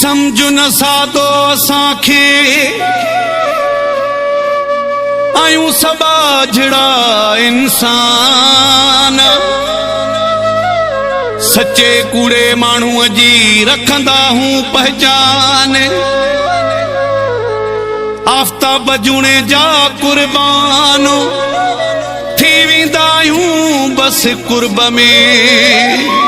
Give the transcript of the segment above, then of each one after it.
समझ न सादो असांखे आयूं सबा जड़ा इंसान सच्चे कूड़े माण्हूअ जी रखंदा हूं पहचान आफ़ताब जूणे जा कुर्बान थी वेंदा आहियूं बस कुर्ब में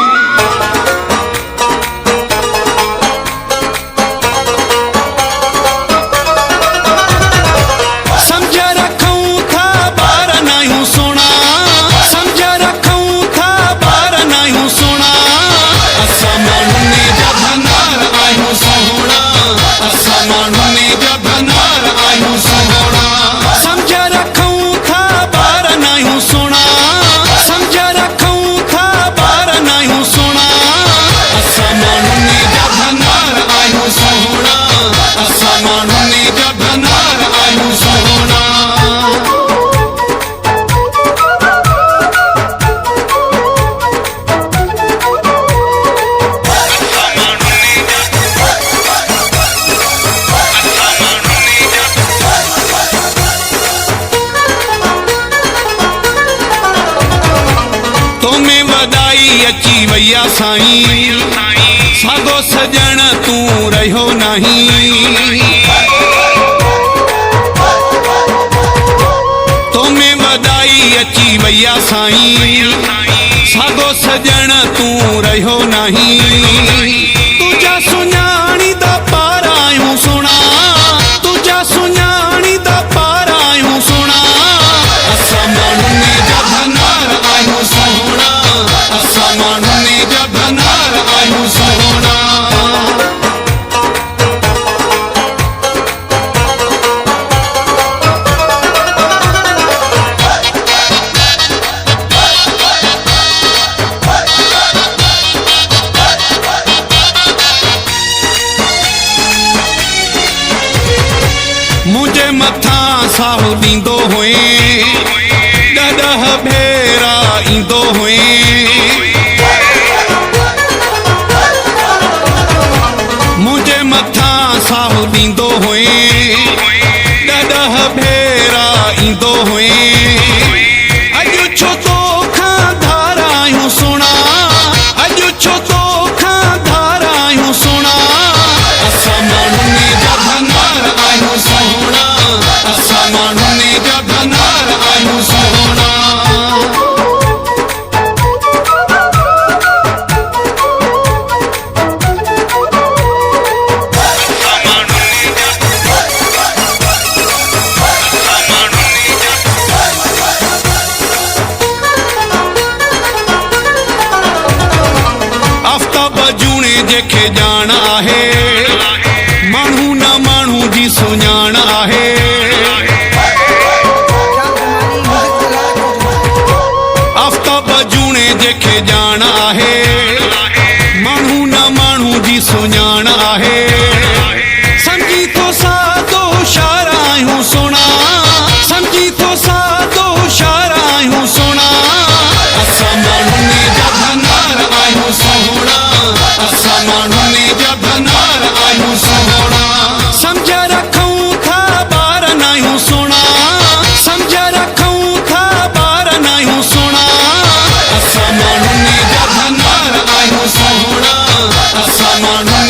अची वैया साईं सागो सजण तू रहो नहीं तुम्हें बधाई अची वैया साईं सागो सजण तू रहो नहीं तुझा सुञाणी दा पार आयूं सुना तुझा सुञाणी दा पार आयूं सुना असां माण्हुनि जा भनार आयूं सोहणा असां माण्हुनि जा भनार आयूं सोहणा मुझे मथा साहु ॾींदो हुए ॾह भेरा ईंदो हुए मुझे मथा साहु ॾींदो हुए ॾह भेरा ईंदो हुए अॼु छो तोखां धार आयूं सुणा अॼु छो तोखां धार आयूं सुणा असां माण्हुनि जा भनार आयूं सोहणा असां माण्हुनि जा भनार आयूं सोहणा आफ़ताब जूणे जेके ॼाण आहे माण्हू न माण्हू जी सुञाण आहे आफ़ताब जूणे जेके ॼाण आहे माण्हू न माण्हू जी सुञाण आहे समझी तो सादो शार आयूं सुणा समझी तो सादो शार आयूं सुणा असां माण्हुनि जा भनार आयूं सोहणा असां माण्हुनि जा भनार आयूं सोहणा समझ रखूं था ॿार नायूं सुणा समझ रखूं था ॿार नायूं सुणा असां माण्हुनि जा भनार आयूं सोहणा असां माण्हुनि